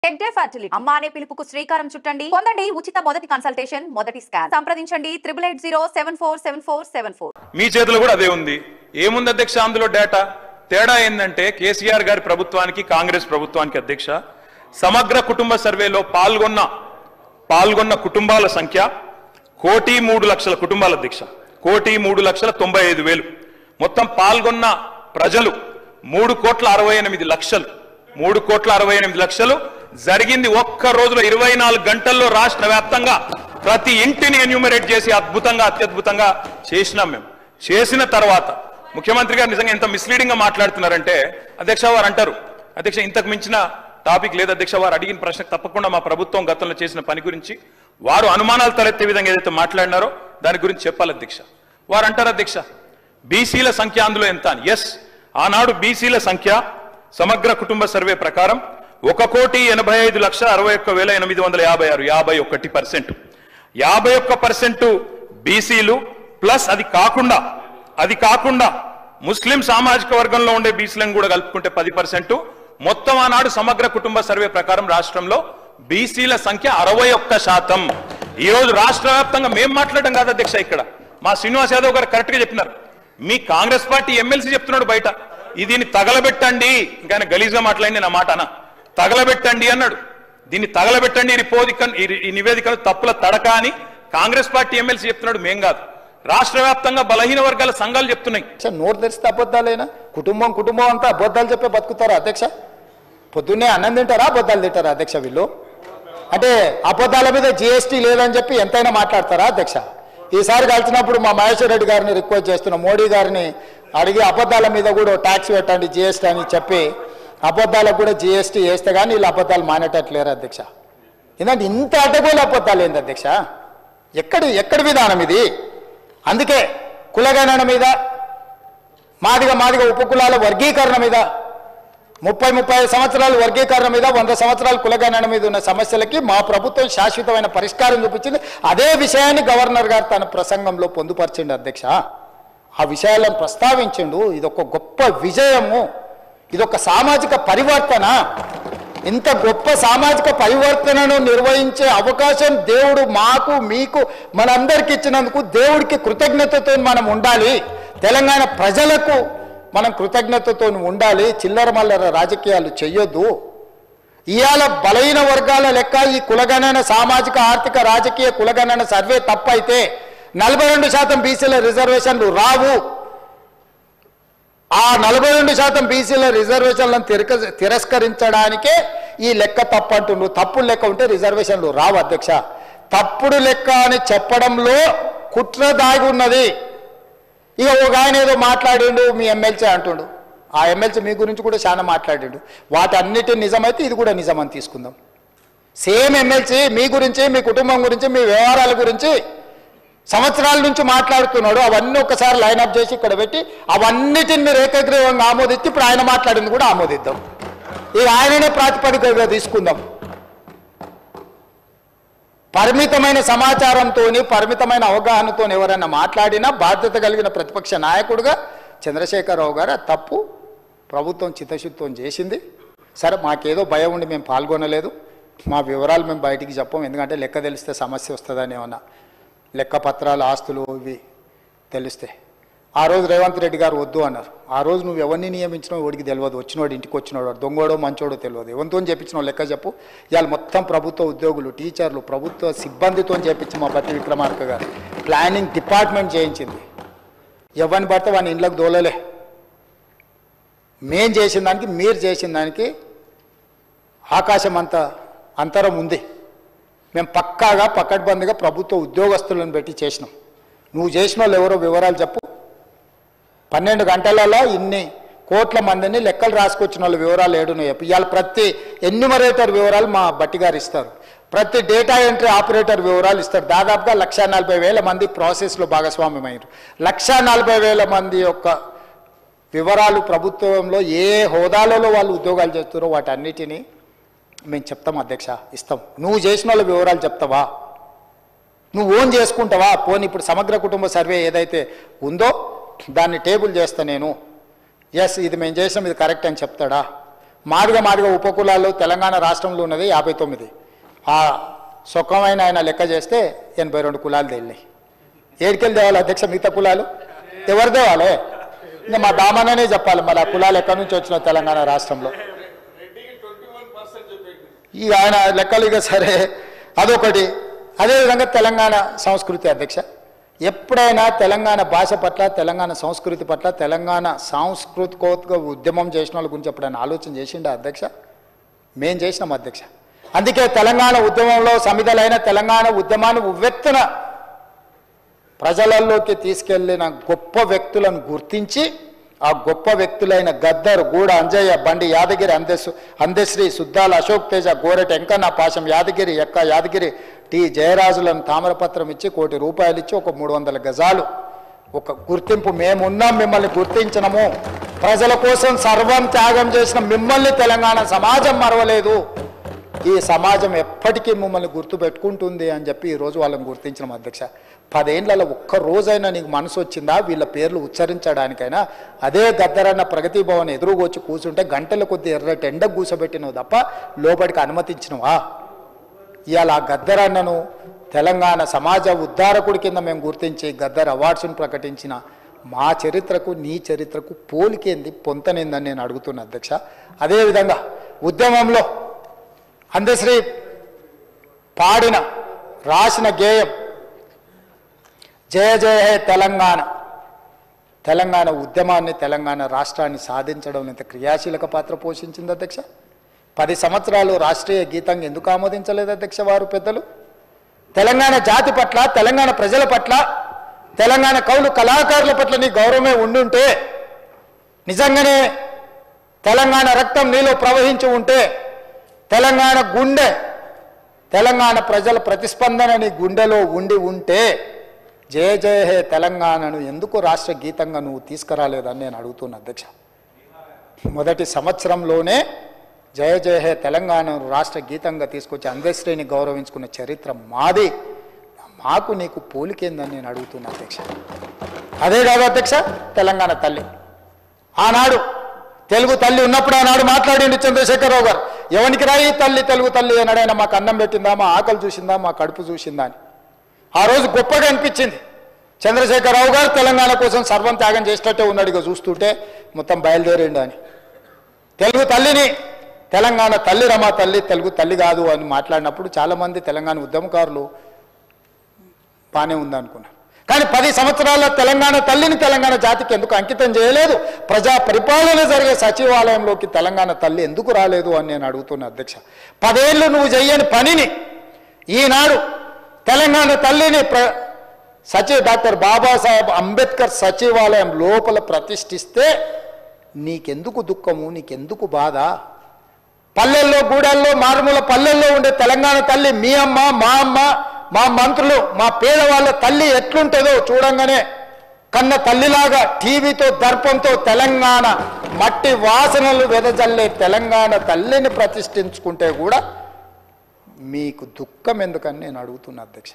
Tech day fertility అమ్మ అనే పిలుపుకు శ్రీకారం చుట్టండి. పొందండి ఉచిత మొదటి కన్సల్టేషన్, మొదటి స్కాన్. సంప్రదించండి 8880747474. మీ చేతిలో కూడా అదే ఉంది. ఏముంది అధ్యక్ష అందులో డేటా? తేడా ఏంటంటే కేసీఆర్ గారి ప్రభుత్వానికి కాంగ్రెస్ ప్రభుత్వానికి అధ్యక్ష సమగ్ర కుటుంబ సర్వేలో పాల్గొన్న కుటుంబాల సంఖ్య 1,03,00,000 కుటుంబాల అధ్యక్ష. 1,03,95,000 మొత్తం పాల్గొన్న ప్రజలు 3,68,00,000. 3,68,00,000 జరిగింది ఒక్క రోజులో 24 గంటల్లో రాష్ట్ర వ్యాప్తంగా ప్రతి ఇంటిని ఎన్యూమరేట్ చేసి అత్యద్భుతంగా చేసినాం. మేము చేసిన తర్వాత ముఖ్యమంత్రి గారు నిజంగా ఎంత మిస్లీడింగ్ గా మాట్లాడుతున్నారంటే అధ్యక్ష వారు అంటారు, అధ్యక్ష ఇంతకు మించిన టాపిక్ లేదు అధ్యక్ష, వారు అడిగిన ప్రశ్నకు తప్పకుండా మా ప్రభుత్వం గతంలో చేసిన పని గురించి వారు అనుమానాలు తలెత్తే విధంగా ఏదైతే మాట్లాడినారో దాని గురించి చెప్పాలి అధ్యక్ష. వారు అంటారు అధ్యక్ష బీసీల సంఖ్య అందులో ఎంత అని. ఎస్, ఆనాడు బీసీల సంఖ్య సమగ్ర కుటుంబ సర్వే ప్రకారం 1,85,61,856, 51%. 51% బీసీలు ప్లస్ అది కాకుండా ముస్లిం సామాజిక వర్గంలో ఉండే బీసీలను కూడా కలుపుకుంటే 10%. మొత్తం ఆనాడు సమగ్ర కుటుంబ సర్వే ప్రకారం రాష్ట్రంలో బీసీల సంఖ్య 61%. ఈ రోజు రాష్ట్ర వ్యాప్తంగా మేము మాట్లాడడం కాదు అధ్యక్ష, ఇక్కడ మా శ్రీనివాస్ యాదవ్ గారు కరెక్ట్ గా చెప్పినారు. మీ కాంగ్రెస్ పార్టీ ఎమ్మెల్సీ చెప్తున్నాడు బయట, దీన్ని తగలబెట్టండి, ఇంకా గలీజ్గా మాట్లాడింది నా మాట అన్న, తగలబెట్టండి అన్నాడు. దీన్ని తగలబెట్టండి ఈ నివేదికను తప్పుల తడక అని కాంగ్రెస్ పార్టీ ఎమ్మెల్సీ చెప్తున్నాడు, మేం కాదు. రాష్ట్ర వ్యాప్తంగా బలహీన వర్గాల సంఘాలు చెప్తున్నాయి. నోరు తెరిస్తే అబద్ధాలేనా? కుటుంబం అంతా అబద్ధాలు చెప్పే బతుకుతారా అధ్యక్ష? పొద్దున్నే అన్నం తింటారా, అబద్ధాలు తింటారా అధ్యక్ష వీళ్ళు? అంటే అబద్ధాల మీద జిఎస్టీ లేదని చెప్పి ఎంతైనా మాట్లాడతారా అధ్యక్ష? ఈసారి కలిసినప్పుడు మా మహేశ్వర్ రెడ్డి గారిని రిక్వెస్ట్ చేస్తున్నాం, మోడీ గారిని అడిగి అబద్ధాల మీద కూడా ట్యాక్స్ పెట్టండి జిఎస్టీ అని చెప్పి అబద్ధాలకు కూడా జిఎస్టీ వేస్తే కానీ వీళ్ళు అబద్ధాలు మానేటట్లేరు అధ్యక్ష. ఎందుకంటే ఇంత అడ్డగోలు అబద్ధాలు ఏంది అధ్యక్ష? ఎక్కడి విధానం ఇది? అందుకే కులగణన మీద, మాదిగ ఉపకులాల వర్గీకరణ మీద, 30-35 సంవత్సరాల వర్గీకరణ మీద, 100 సంవత్సరాల కులగణన మీద ఉన్న సమస్యలకి మా ప్రభుత్వం శాశ్వతమైన పరిష్కారం చూపించింది. అదే విషయాన్ని గవర్నర్ గారు తన ప్రసంగంలో పొందుపరిచిండు అధ్యక్ష. ఆ విషయాలను ప్రస్తావించిండు. ఇదొక గొప్ప విజయము, ఇదొక సామాజిక పరివర్తన. ఇంత గొప్ప సామాజిక పరివర్తనను నిర్వహించే అవకాశం దేవుడు మాకు మీకు మనందరికి ఇచ్చినందుకు దేవుడికి కృతజ్ఞతతో మనం ఉండాలి. తెలంగాణ ప్రజలకు మనం కృతజ్ఞతతో ఉండాలి. చిల్లర మల్లర రాజకీయాలు చెయ్యొద్దు. ఇవాళ బలహీన వర్గాల లెక్క ఈ కులగణన సామాజిక ఆర్థిక రాజకీయ కులగణన సర్వే తప్పైతే 42% బీసీల రిజర్వేషన్లు రావు. ఆ 42% బీసీల రిజర్వేషన్లను తిరస్కరించడానికే ఈ లెక్క తప్పు అంటున్నారు. తప్పుడు లెక్క ఉంటే రిజర్వేషన్లు రావు అధ్యక్ష. తప్పుడు లెక్క అని చెప్పడంలో కుట్ర దాగి ఉన్నది. ఇక ఒక ఆయన ఏదో మాట్లాడిండు, మీ ఎమ్మెల్సీ అంటుండు. ఆ ఎమ్మెల్సీ మీ గురించి కూడా చాలా మాట్లాడిండు. వాటన్నిటి నిజమైతే ఇది కూడా నిజమని తీసుకుందాం. సేమ్ ఎమ్మెల్సీ మీ గురించి, మీ కుటుంబం గురించి, మీ వ్యవహారాల గురించి సంవత్సరాల నుంచి మాట్లాడుతున్నాడు. అవన్నీ ఒకసారి లైన్అప్ చేసి ఇక్కడ పెట్టి అవన్నిటిని మీరు ఏకగ్రీవంగా ఆమోదించి ఇప్పుడు ఆయన మాట్లాడింది కూడా ఆమోదిద్దాం. ఇక ఆయననే ప్రాతిపదికగా తీసుకుందాం. పరిమితమైన సమాచారంతో, పరిమితమైన అవగాహనతో ఎవరైనా మాట్లాడినా బాధ్యత కలిగిన ప్రతిపక్ష నాయకుడిగా చంద్రశేఖరరావు గారు తప్పు ప్రభుత్వం చిత్తశుద్ధితో చేసింది. సరే, మాకేదో భయం ఉండి మేము పాల్గొనలేదు. మా వివరాలు మేము బయటికి చెప్పం, ఎందుకంటే లెక్క తెలిస్తే సమస్య వస్తుందని. ఏమన్నా లెక్క పత్రాలు, ఆస్తులు ఇవి తెలిస్తే ఆ రోజు రేవంత్ రెడ్డి గారు వద్దు అన్నారు. ఆ రోజు నువ్వు ఎవరిని నియమించినావు వాడికి తెలియదు, వచ్చినోడు ఇంటికి వచ్చినోడు దొంగోడో మంచోడో తెలియదు. ఎవరితో చెప్పించినావు లెక్క చెప్పు. ఇవాళ మొత్తం ప్రభుత్వ ఉద్యోగులు, టీచర్లు, ప్రభుత్వ సిబ్బందితో చేపించి మా బట్టి విక్రమార్క గారు ప్లానింగ్ డిపార్ట్మెంట్ చేయించింది. ఎవరిని పడితే వాడిని ఇంట్లోకి దోలలే. మేం చేసిన దానికి మీరు చేసిన దానికి ఆకాశం అంత అంతరం ఉంది. మేము పక్కాగా పకడ్బందీగా ప్రభుత్వ ఉద్యోగస్తులను పెట్టి చేసినాం. నువ్వు చేసిన వాళ్ళు ఎవరో వివరాలు చెప్పు. 12 గంటలలో ఇన్ని కోట్ల మందిని లెక్కలు రాసుకొచ్చిన వాళ్ళ వివరాలు ఏడున్నాయి చెప్పు. ఇవాళ ప్రతి ఎన్యూమరేటర్ వివరాలు మా బట్టి గారు ఇస్తారు. ప్రతి డేటా ఎంట్రీ ఆపరేటర్ వివరాలు ఇస్తారు. దాదాపుగా 1,40,000 మంది ప్రాసెస్లో భాగస్వామ్యమయ్యారు. 1,40,000 మంది యొక్క వివరాలు ప్రభుత్వంలో ఏ హోదాలలో వాళ్ళు ఉద్యోగాలు చేస్తారో వాటన్నిటినీ మేము చెప్తాం అధ్యక్ష, ఇస్తాం. నువ్వు చేసిన వాళ్ళ వివరాలు చెప్తావా? నువ్వు ఓన్ చేసుకుంటావా? పోనీ ఇప్పుడు సమగ్ర కుటుంబ సర్వే ఏదైతే ఉందో దాన్ని టేబుల్ చేస్తా నేను, ఎస్ ఇది మేము చేసాం ఇది కరెక్ట్ అని చెప్తాడా? మాదిగ ఉపకులాలు తెలంగాణ రాష్ట్రంలో ఉన్నది 59. ఆ సొక్కమైన ఆయన లెక్క చేస్తే 82 కులాలు తేలినాయి. ఏడికెళ్ళి తేవాలి అధ్యక్ష మిగతా కులాలు? ఎవరు తేవాలి? ఇంకా మా దామననే చెప్పాలి మరి ఆ కులాలు ఎక్కడి నుంచి వచ్చిన తెలంగాణ రాష్ట్రంలో. ఇక ఆయన లెక్కలు ఇక సరే అదొకటి. అదేవిధంగా తెలంగాణ సంస్కృతి అధ్యక్ష, ఎప్పుడైనా తెలంగాణ భాష పట్ల, తెలంగాణ సంస్కృతి పట్ల, తెలంగాణ సాంస్కృతికోత్క ఉద్యమం చేసిన వాళ్ళ గురించి ఎప్పుడైనా ఆలోచన చేసిండా అధ్యక్ష? మేం చేసినాం అధ్యక్ష. అందుకే తెలంగాణ ఉద్యమంలో సమిధలైన తెలంగాణ ఉద్యమాన్ని ఉవ్వెత్తున ప్రజలలోకి తీసుకెళ్లిన గొప్ప వ్యక్తులను గుర్తించి ఆ గొప్ప వ్యక్తులైన గద్దర్, గూడ అంజయ్య, బండి యాదగిరి, అందశ్రీ, సుద్దాల అశోక్ తేజ, గోరెట వెంకన్న, పాశం యాదగిరి, ఎక్క యాదగిరి, టి జయరాజులను తామరపత్రం ఇచ్చి ₹1,00,00,000 ఇచ్చి ఒక 300 గజాలు ఒక గుర్తింపు, మేమున్నాం, మిమ్మల్ని గుర్తించినము, ప్రజల కోసం సర్వం త్యాగం చేసిన మిమ్మల్ని తెలంగాణ సమాజం మరవలేదు, ఈ సమాజం ఎప్పటికీ మిమ్మల్ని గుర్తుపెట్టుకుంటుంది అని చెప్పి ఈరోజు వాళ్ళని గుర్తించిన అధ్యక్ష. 10 ఏళ్లలో ఒక్క రోజైనా నీకు మనసు వచ్చిందా వీళ్ళ పేర్లు ఉచ్చరించడానికైనా? అదే గద్దరన్న ప్రగతి భవన్ ఎదురుగొచ్చి కూర్చుంటే గంటల కొద్ది ఎర్రటి ఎండ కూసబెట్టినవు తప్ప లోపలికి అనుమతించినవా? ఇవాళ ఆ గద్దరన్నను తెలంగాణ సమాజ ఉద్ధారకుడి కింద మేము గుర్తించి గద్దర్ అవార్డ్స్ను ప్రకటించిన మా చరిత్రకు నీ చరిత్రకు పోలికేంది, పొంతనేందని నేను అడుగుతున్నా అధ్యక్ష. అదేవిధంగా ఉద్యమంలో అందశ్రీ పాడిన రాసిన గేయం జయ జయ హే తెలంగాణ, తెలంగాణ ఉద్యమాన్ని, తెలంగాణ రాష్ట్రాన్ని సాధించడం ఇంత క్రియాశీలక పాత్ర పోషించింది అధ్యక్ష. 10 సంవత్సరాలు రాష్ట్రీయ గీతంగా ఎందుకు ఆమోదించలేదు అధ్యక్ష వారు పెద్దలు? తెలంగాణ జాతి పట్ల, తెలంగాణ ప్రజల పట్ల, తెలంగాణ కవులు కళాకారుల పట్ల నీ గౌరవమే ఉండుంటే, నిజంగానే తెలంగాణ రక్తం నీలో ప్రవహించి ఉంటే, తెలంగాణ గుండె, తెలంగాణ ప్రజల ప్రతిస్పందన నీ గుండెలో ఉంటే జయ జయ హే తెలంగాణను ఎందుకు రాష్ట్ర గీతంగా నువ్వు తీసుకురాలేదని నేను అడుగుతున్నా అధ్యక్ష. మొదటి సంవత్సరంలోనే జయ జయ హే తెలంగాణను రాష్ట్ర గీతంగా తీసుకొచ్చి అందశ్రీని గౌరవించుకున్న చరిత్ర మాది, మాకు నీకు పోలికేందని నేను అడుగుతున్నా అధ్యక్ష. అదే కాదు అధ్యక్ష, తెలంగాణ తల్లి ఆనాడు తెలుగు తల్లి ఉన్నప్పుడు ఆనాడు మాట్లాడిండు చంద్రశేఖరరావు గారు, ఎవరికి రాయి తల్లి తెలుగు తల్లి అన్నాడైనా మాకు అన్నం పెట్టిందా, మా ఆకలి చూసిందా, మా కడుపు చూసిందా అని. ఆ రోజు గొప్పగా అనిపించింది. చంద్రశేఖరరావు గారు తెలంగాణ కోసం సర్వం త్యాగం చేసినట్టే ఉన్నాడు, ఇక చూస్తుంటే మొత్తం బయలుదేరిండు అని. తెలుగు తల్లిని తెలంగాణ తల్లి రమా తల్లి, తెలుగు తల్లి కాదు అని మాట్లాడినప్పుడు చాలామంది తెలంగాణ ఉద్యమకారులు బాగానే ఉందనుకున్నారు. కానీ 10 సంవత్సరాల తెలంగాణ తల్లిని తెలంగాణ జాతికి ఎందుకు అంకితం చేయలేదు? ప్రజా పరిపాలన జరిగే సచివాలయంలోకి తెలంగాణ తల్లి ఎందుకు రాలేదు అని నేను అడుగుతున్నా అధ్యక్ష. 10 ఏళ్ళు నువ్వు చెయ్యని పనిని ఈనాడు తెలంగాణ తల్లిని డాక్టర్ బాబాసాహెబ్ అంబేద్కర్ సచివాలయం లోపల ప్రతిష్ఠిస్తే నీకెందుకు దుఃఖము, నీకెందుకు బాధ? పల్లెల్లో, గూడల్లో, మారుమూల పల్లెల్లో ఉండే తెలంగాణ తల్లి మీ అమ్మ, మా అమ్మ, మా మంత్రులు, మా పేదవాళ్ళ తల్లి ఎట్లుంటుందో చూడంగానే కన్న తల్లిలాగా టీవీతో దర్పంతో తెలంగాణ మట్టి వాసనలు వెదజల్లే తెలంగాణ తల్లిని ప్రతిష్ఠించుకుంటే కూడా మీకు దుఃఖం ఎందుకని నేను అడుగుతున్నా అధ్యక్ష.